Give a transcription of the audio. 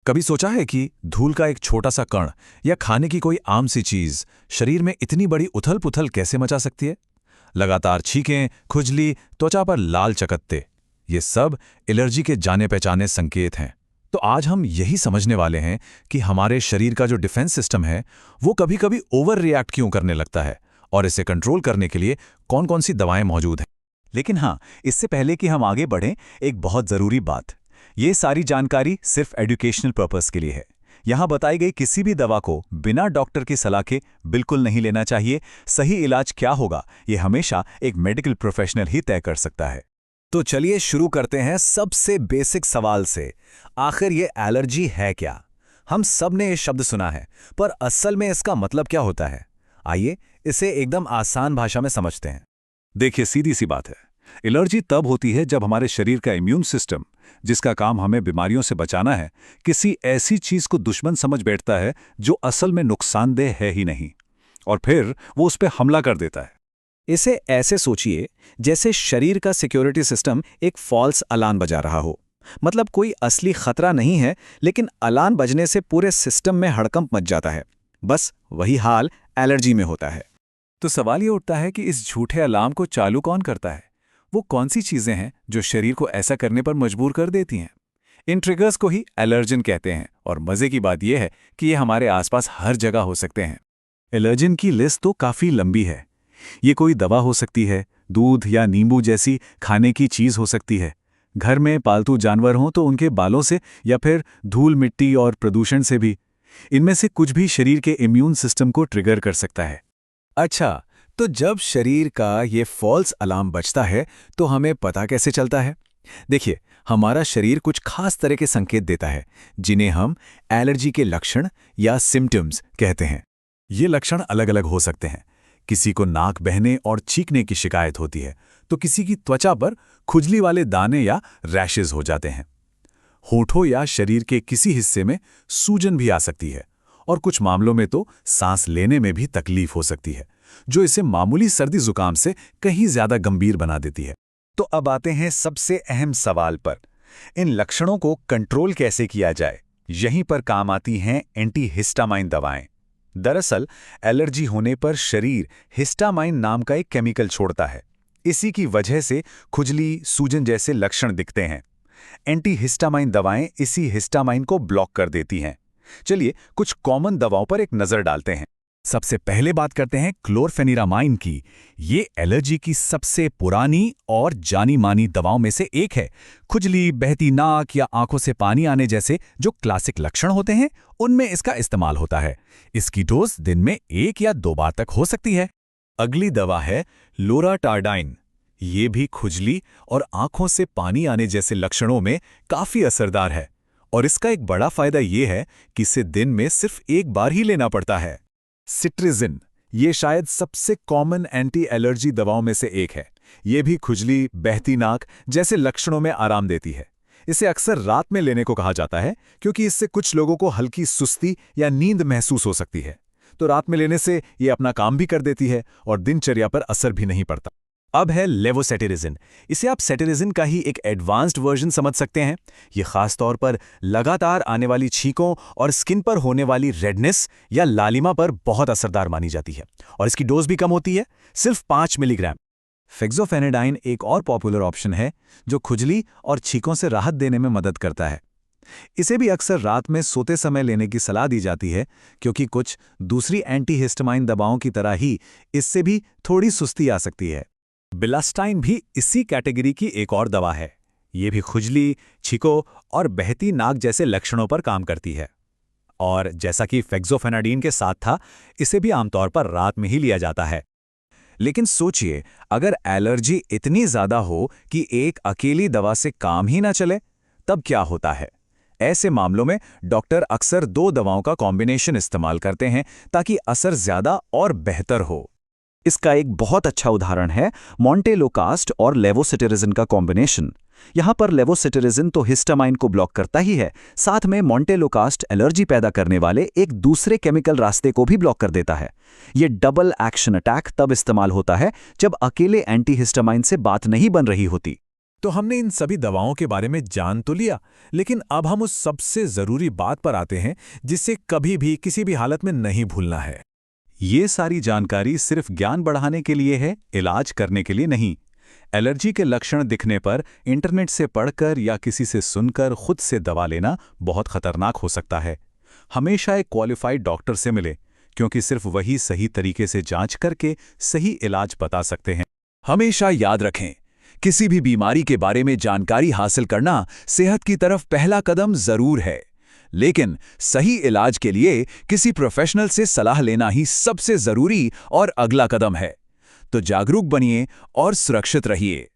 कभी सोचा है कि धूल का एक छोटा सा कण या खाने की कोई आम सी चीज शरीर में इतनी बड़ी उथल-पुथल कैसे मचा सकती है? लगातार छींकें, खुजली, त्वचा पर लाल चकत्ते, ये सब एलर्जी के जाने-पहचाने संकेत हैं। तो आज हम यही समझने वाले हैं कि हमारे शरीर का जो डिफेंस सिस्टम है, वो कभी-कभी ओवर रिएक्ट क्यों करने लगता है और इसे कंट्रोल करने के लिए कौन-कौन सी दवाएं मौजूद हैं। लेकिन हाँ, इससे पहले कि हम आगे बढ़ें, एक बहुत ज़रूरी बात। ये सारी जानकारी सिर्फ एजुकेशनल पर्पस के लिए है। यहाँ बताई गई किसी भी दवा को बिना डॉक्टर की सलाह के बिल्कुल नहीं लेना चाहिए। सही इलाज क्या होगा, ये हमेशा एक मेडिकल प्रोफेशनल ही तय कर सकता है। तो चलिए शुरू करते हैं सबसे बेसिक सवाल से। आखिर ये एलर्जी है क्या? हम सब ने ये शब्द सुना है, पर असल में इसका मतलब क्या होता है? आइए इसे एकदम आसान भाषा में समझते हैं। देखिए, सीधी सी बात है। एलर्जी तब होती है जब हमारे शरीर का इम्यून सिस्टम, जिसका काम हमें बीमारियों से बचाना है, किसी ऐसी चीज को दुश्मन समझ बैठता है जो असल में नुकसानदेह है ही नहीं, और फिर वो उस पर हमला कर देता है। इसे ऐसे सोचिए जैसे शरीर का सिक्योरिटी सिस्टम एक फॉल्स अलार्म बजा रहा हो। मतलब कोई असली खतरा नहीं है, लेकिन अलार्म बजने से पूरे सिस्टम में हड़कंप मच जाता है। बस वही हाल एलर्जी में होता है। तो सवाल ये उठता है कि इस झूठे अलार्म को चालू कौन करता है? वो कौन सी चीजें हैं जो शरीर को ऐसा करने पर मजबूर कर देती हैं? इन ट्रिगर्स को ही एलर्जन कहते हैं, और मजे की बात यह है कि ये हमारे आसपास हर जगह हो सकते हैं। एलर्जन की लिस्ट तो काफी लंबी है। ये कोई दवा हो सकती है, दूध या नींबू जैसी खाने की चीज हो सकती है, घर में पालतू जानवर हों तो उनके बालों से, या फिर धूल, मिट्टी और प्रदूषण से भी। इनमें से कुछ भी शरीर के इम्यून सिस्टम को ट्रिगर कर सकता है। अच्छा, तो जब शरीर का ये फॉल्स अलार्म बजता है तो हमें पता कैसे चलता है? देखिए, हमारा शरीर कुछ खास तरह के संकेत देता है, जिन्हें हम एलर्जी के लक्षण या सिम्टम्स कहते हैं। ये लक्षण अलग अलग हो सकते हैं। किसी को नाक बहने और छींकने की शिकायत होती है, तो किसी की त्वचा पर खुजली वाले दाने या रैशेज हो जाते हैं। होठों या शरीर के किसी हिस्से में सूजन भी आ सकती है, और कुछ मामलों में तो सांस लेने में भी तकलीफ हो सकती है, जो इसे मामूली सर्दी जुकाम से कहीं ज्यादा गंभीर बना देती है। तो अब आते हैं सबसे अहम सवाल पर। इन लक्षणों को कंट्रोल कैसे किया जाए? यहीं पर काम आती हैं एंटीहिस्टामाइन दवाएं। दरअसल एलर्जी होने पर शरीर हिस्टामाइन नाम का एक केमिकल छोड़ता है। इसी की वजह से खुजली, सूजन जैसे लक्षण दिखते हैं। एंटीहिस्टामाइन दवाएं इसी हिस्टामाइन को ब्लॉक कर देती हैं। चलिए कुछ कॉमन दवाओं पर एक नजर डालते हैं। सबसे पहले बात करते हैं क्लोरफेनिरामाइन की। ये एलर्जी की सबसे पुरानी और जानी मानी दवाओं में से एक है। खुजली, बहती नाक या आंखों से पानी आने जैसे जो क्लासिक लक्षण होते हैं, उनमें इसका इस्तेमाल होता है। इसकी डोज दिन में 1 या 2 बार तक हो सकती है। अगली दवा है लोराटार्डाइन। ये भी खुजली और आंखों से पानी आने जैसे लक्षणों में काफी असरदार है, और इसका एक बड़ा फायदा ये है कि इसे दिन में सिर्फ 1 बार ही लेना पड़ता है। सिट्रिजिन, ये शायद सबसे कॉमन एंटी एलर्जी दवाओं में से एक है। ये भी खुजली, बहती नाक जैसे लक्षणों में आराम देती है। इसे अक्सर रात में लेने को कहा जाता है, क्योंकि इससे कुछ लोगों को हल्की सुस्ती या नींद महसूस हो सकती है। तो रात में लेने से ये अपना काम भी कर देती है और दिनचर्या पर असर भी नहीं पड़ता। अब है लेवोसेटिरिजिन। इसे आप सेटिरिजिन का ही एक एडवांस्ड वर्जन समझ सकते हैं। ये खास तौर पर लगातार आने वाली छींकों और स्किन पर होने वाली रेडनेस या लालिमा पर बहुत असरदार मानी जाती है, और इसकी डोज भी कम होती है, सिर्फ 5 मिलीग्राम। फेक्सोफेनेडाइन एक और पॉपुलर ऑप्शन है जो खुजली और छींकों से राहत देने में मदद करता है। इसे भी अक्सर रात में सोते समय लेने की सलाह दी जाती है, क्योंकि कुछ दूसरी एंटीहिस्टामाइन दवाओं की तरह ही इससे भी थोड़ी सुस्ती आ सकती है। बिलास्टाइन भी इसी कैटेगरी की एक और दवा है। ये भी खुजली, छींकों और बहती नाक जैसे लक्षणों पर काम करती है, और जैसा कि फेक्सोफेनाडिन के साथ था, इसे भी आमतौर पर रात में ही लिया जाता है। लेकिन सोचिए, अगर एलर्जी इतनी ज्यादा हो कि एक अकेली दवा से काम ही ना चले, तब क्या होता है? ऐसे मामलों में डॉक्टर अक्सर 2 दवाओं का कॉम्बिनेशन इस्तेमाल करते हैं, ताकि असर ज्यादा और बेहतर हो। इसका एक बहुत अच्छा उदाहरण है मोंटेलोकास्ट और लेवोसेटिरिजिन का कॉम्बिनेशन। यहाँ पर लेवोसेटिरिजिन तो हिस्टामाइन को ब्लॉक करता ही है, साथ में मोंटेलोकास्ट एलर्जी पैदा करने वाले एक दूसरे केमिकल रास्ते को भी ब्लॉक कर देता है। ये डबल एक्शन अटैक तब इस्तेमाल होता है जब अकेले एंटीहिस्टामाइन से बात नहीं बन रही होती। तो हमने इन सभी दवाओं के बारे में जान तो लिया, लेकिन अब हम उस सबसे ज़रूरी बात पर आते हैं जिसे कभी भी किसी भी हालत में नहीं भूलना है। ये सारी जानकारी सिर्फ ज्ञान बढ़ाने के लिए है, इलाज करने के लिए नहीं। एलर्जी के लक्षण दिखने पर इंटरनेट से पढ़कर या किसी से सुनकर खुद से दवा लेना बहुत खतरनाक हो सकता है। हमेशा एक क्वालिफाइड डॉक्टर से मिले, क्योंकि सिर्फ वही सही तरीके से जांच करके सही इलाज बता सकते हैं। हमेशा याद रखें, किसी भी बीमारी के बारे में जानकारी हासिल करना सेहत की तरफ पहला कदम जरूर है, लेकिन सही इलाज के लिए किसी प्रोफेशनल से सलाह लेना ही सबसे जरूरी और अगला कदम है। तो जागरूक बनिए और सुरक्षित रहिए।